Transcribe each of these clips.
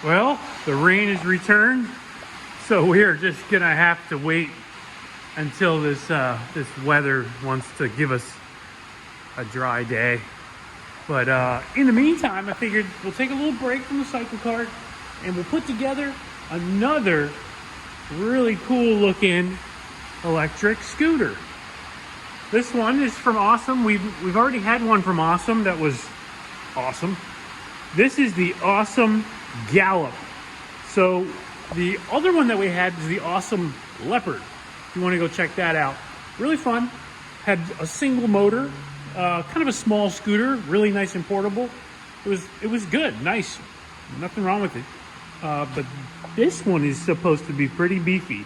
Well, the rain has returned, so we are just gonna have to wait until this weather wants to give us a dry day. But in the meantime, I figured we'll take a little break from the cycle cart and we'll put together another really cool looking electric scooter. This one is from Ausom. We've already had one from Ausom that was awesome. This is the Ausom GALLOP. So the other one that we had is the Ausom Leopard. If you want to go check that out, really fun. Had a single motor, kind of a small scooter, really nice and portable. It was good, nice, nothing wrong with it. But this one is supposed to be pretty beefy.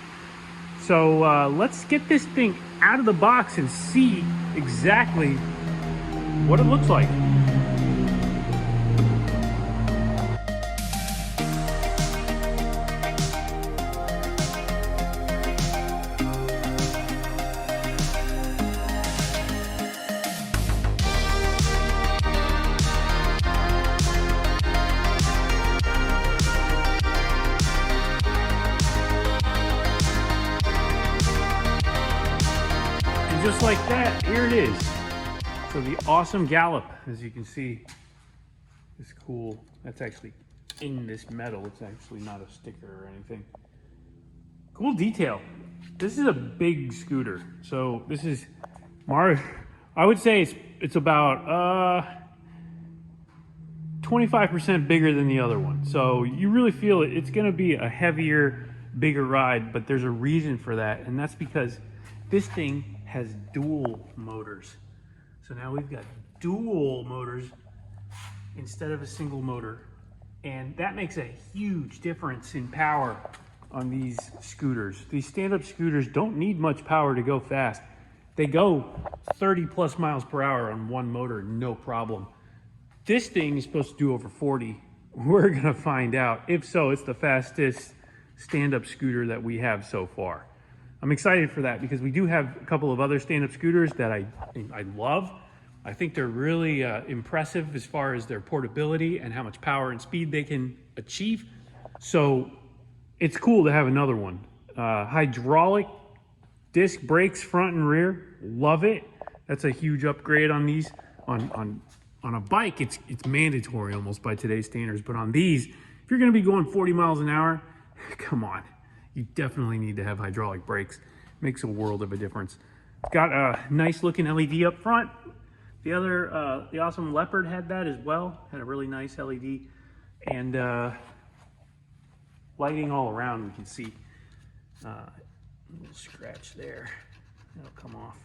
So let's get this thing out of the box and see exactly what it looks like. Just like that, here it is. So the Ausom GALLOP, as you can see, is cool. That's actually in this metal. It's actually not a sticker or anything. Cool detail. This is a big scooter. So this is I would say it's about 25% bigger than the other one. So you really feel it. It's gonna be a heavier, bigger ride, but there's a reason for that, and that's because this thing has dual motors. So now we've got dual motors instead of a single motor. And that makes a huge difference in power on these scooters. These stand-up scooters don't need much power to go fast. They go 30 plus miles per hour on one motor, no problem. This thing is supposed to do over 40. We're gonna find out. If so, it's the fastest stand-up scooter that we have so far. I'm excited for that because we do have a couple of other stand-up scooters that I love. I think they're really impressive as far as their portability and how much power and speed they can achieve. So it's cool to have another one. Hydraulic disc brakes front and rear, love it. That's a huge upgrade on these. On a bike, it's mandatory almost by today's standards, but on these, if you're gonna be going 40 miles an hour, come on. You definitely need to have hydraulic brakes. Makes a world of a difference. It's got a nice looking LED up front. The Ausom Leopard had that as well. Had a really nice LED. And lighting all around, we can see. A little scratch there. That'll come off.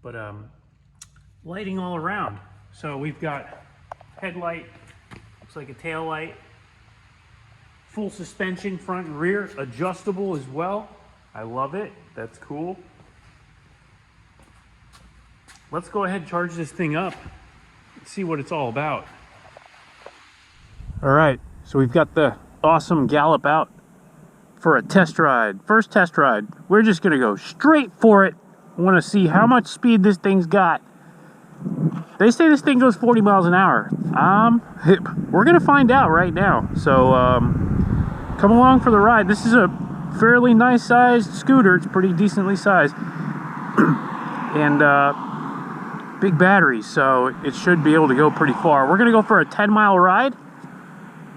But lighting all around. So we've got headlight, looks like a tail light. Full suspension, front and rear, adjustable as well. I love it. That's cool. Let's go ahead and charge this thing up and see what it's all about. All right, so we've got the Ausom GALLOP out for a test ride. First test ride. We're just gonna go straight for it. I wanna see how much speed this thing's got. They say this thing goes 40 miles an hour. We're gonna find out right now. So come along for the ride. This is a fairly nice sized scooter. It's pretty decently sized. And big batteries, so it should be able to go pretty far. We're gonna go for a 10-mile ride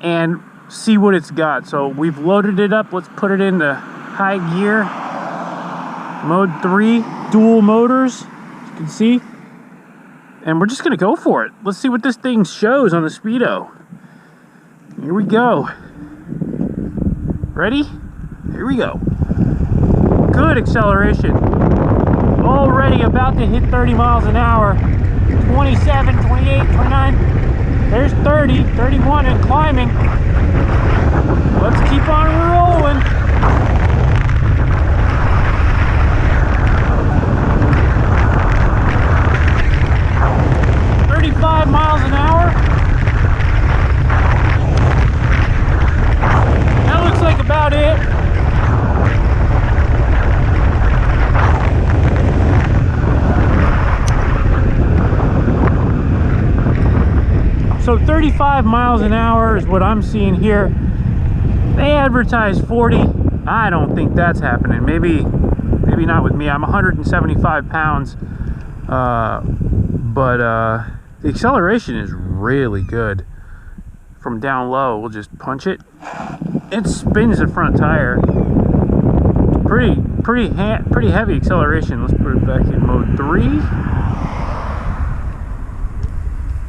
and see what it's got. So we've loaded it up. Let's put it into high gear. Mode 3, dual motors, as you can see. And we're just gonna go for it. Let's see what this thing shows on the speedo. Here we go. Ready? Here we go. Good acceleration. Already about to hit 30 miles an hour. 27, 28, 29. There's 30, 31 and climbing. Let's keep on rolling. 35 miles an hour. That looks like about it. So 30 35 miles an hour is what I'm seeing here. They advertise 40. I don't think that's happening. Maybe not with me. I'm 175 pounds. But the acceleration is really good. From down low, we'll just punch it. It spins the front tire. Pretty heavy acceleration. Let's put it back in mode 3.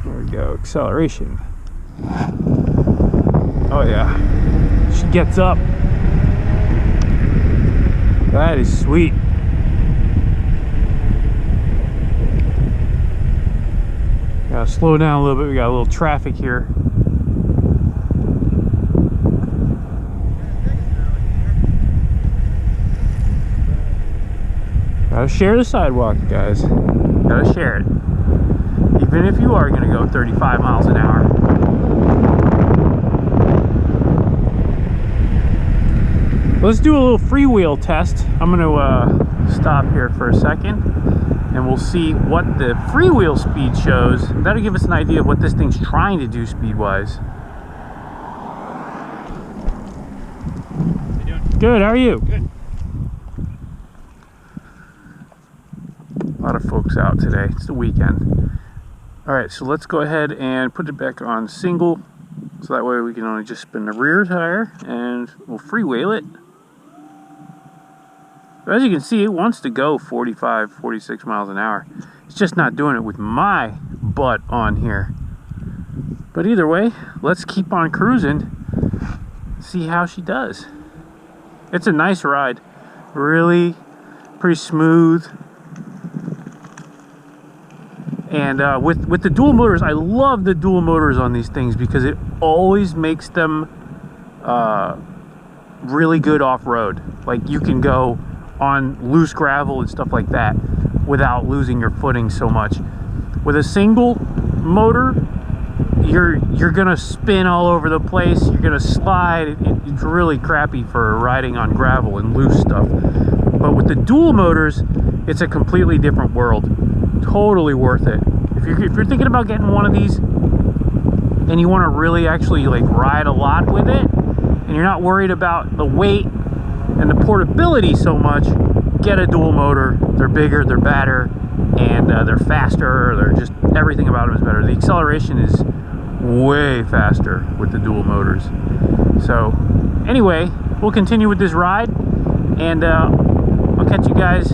There we go, acceleration. Oh yeah, she gets up. That is sweet. Gotta slow down a little bit. We got a little traffic here. Gotta share the sidewalk, guys. Gotta share it. Even if you are gonna go 35 miles an hour. Let's do a little freewheel test. I'm gonna stop here for a second and we'll see what the freewheel speed shows. That'll give us an idea of what this thing's trying to do speed-wise. How you doing? Good, how are you? Good. A lot of folks out today. It's the weekend. All right, so let's go ahead and put it back on single. So that way we can only just spin the rear tire and we'll freewheel it. But as you can see, it wants to go 45, 46 miles an hour. It's just not doing it with my butt on here. But either way, let's keep on cruising, see how she does. It's a nice ride. Really pretty smooth. And with the dual motors, I love the dual motors on these things because it always makes them really good off-road. Like you can go on loose gravel and stuff like that without losing your footing so much. With a single motor, you're gonna spin all over the place. You're gonna slide. It's really crappy for riding on gravel and loose stuff. But with the dual motors, it's a completely different world. Totally worth it. If you're thinking about getting one of these and you want to really actually like ride a lot with it and you're not worried about the weight and the portability so much, get a dual motor. They're bigger, they're better, and they're faster. They're just, everything about them is better. The acceleration is way faster with the dual motors. So anyway, we'll continue with this ride and I'll catch you guys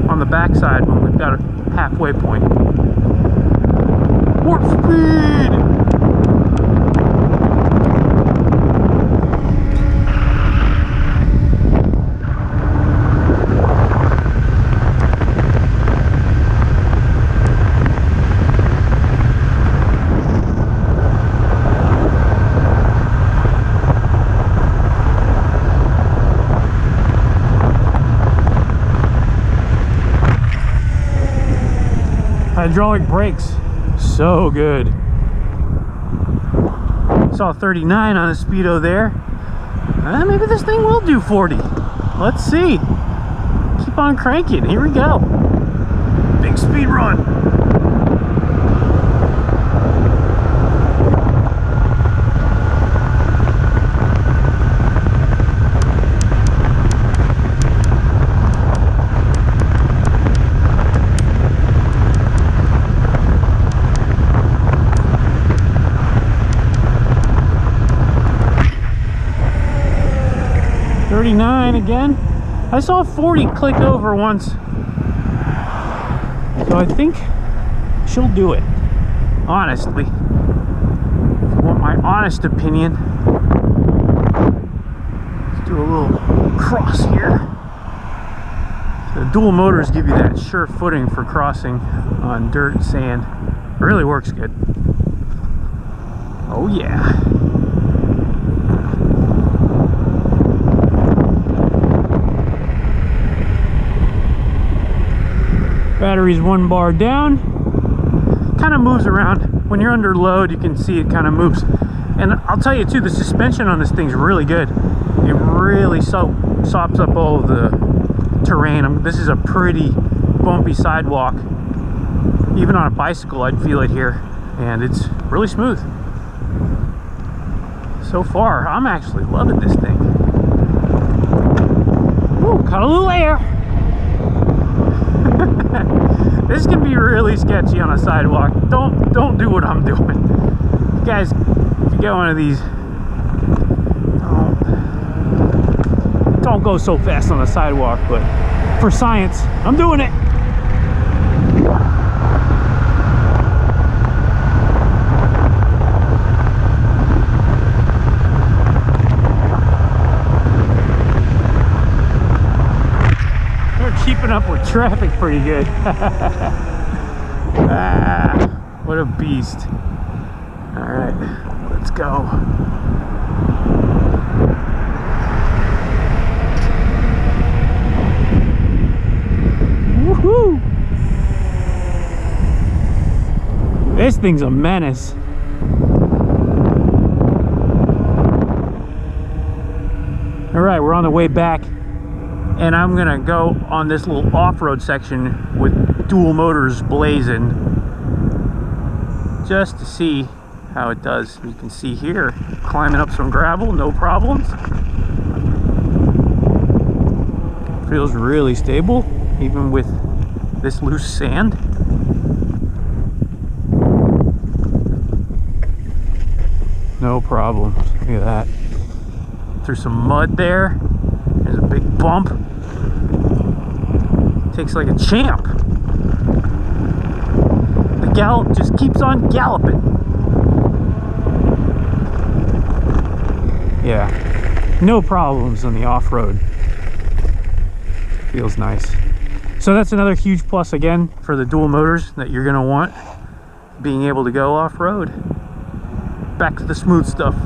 on the backside when we've got a halfway point. Warp speed! Hydraulic brakes, so good. Saw 39 on a speedo there. Maybe this thing will do 40. Let's see. Keep on cranking. Here we go. Big speed run. Again. I saw 40 click over once, so I think she'll do it. Honestly, if you want my honest opinion, let's do a little cross here. The dual motors give you that sure footing for crossing on dirt and sand. It really works good. Oh yeah. Battery's 1 bar down. Kind of moves around. When you're under load, you can see it kind of moves. And I'll tell you too, the suspension on this thing's really good. It really sops up all of the terrain. This is a pretty bumpy sidewalk. Even on a bicycle, I'd feel it here. and it's really smooth. So far, I'm actually loving this thing. Ooh, caught a little air. This can be really sketchy on a sidewalk. Don't do what I'm doing. You guys, if you get one of these, don't go so fast on the sidewalk, but for science, I'm doing it. Keeping up with traffic pretty good. Ah, what a beast. All right, let's go. Woohoo! This thing's a menace. All right, we're on the way back. And I'm gonna go on this little off-road section with dual motors blazing just to see how it does. You can see here, climbing up some gravel, no problems. Feels really stable, even with this loose sand. No problem. Look at that. Through some mud there. There's a big bump. Takes like a champ. The Gallop just keeps on galloping. Yeah, no problems on the off-road. Feels nice. So that's another huge plus again for the dual motors that you're gonna want, being able to go off-road. Back to the smooth stuff.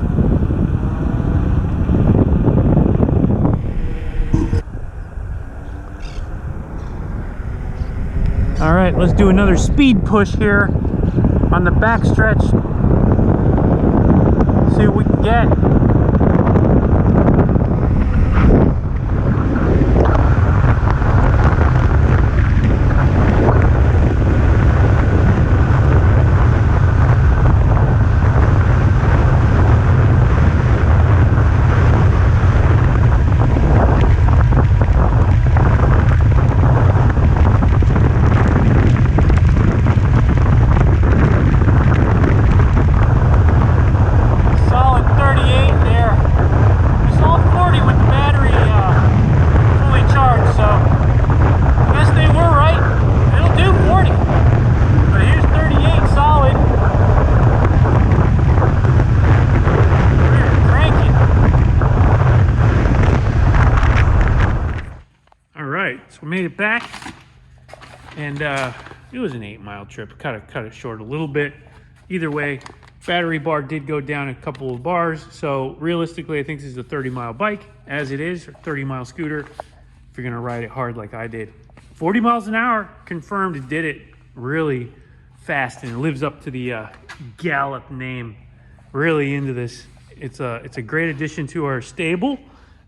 All right, let's do another speed push here on the back stretch. See what we can get. So we made it back, and it was an 8-mile trip. Cut it short a little bit. Either way, battery bar did go down a couple of bars. So realistically, I think this is a 30-mile bike, as it is, or 30-mile scooter, if you're gonna ride it hard like I did. 40 miles an hour, confirmed. It did it really fast, and it lives up to the Gallop name. Really into this. It's a great addition to our stable,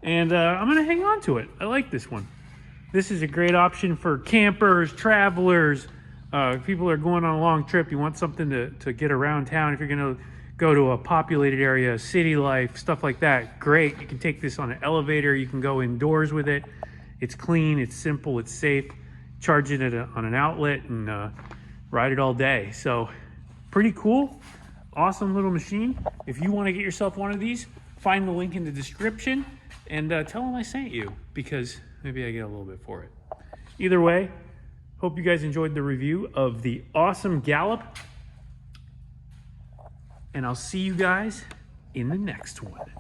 and I'm gonna hang on to it. I like this one. This is a great option for campers, travelers, people are going on a long trip. You want something to get around town. If you're gonna go to a populated area, city life, stuff like that, great. You can take this on an elevator. You can go indoors with it. It's clean, it's simple, it's safe. Charge it on an outlet and ride it all day. So pretty cool, awesome little machine. If you want to get yourself one of these, find the link in the description and tell them I sent you, because maybe I get a little bit for it. Either way, hope you guys enjoyed the review of the Ausom Gallop, and I'll see you guys in the next one.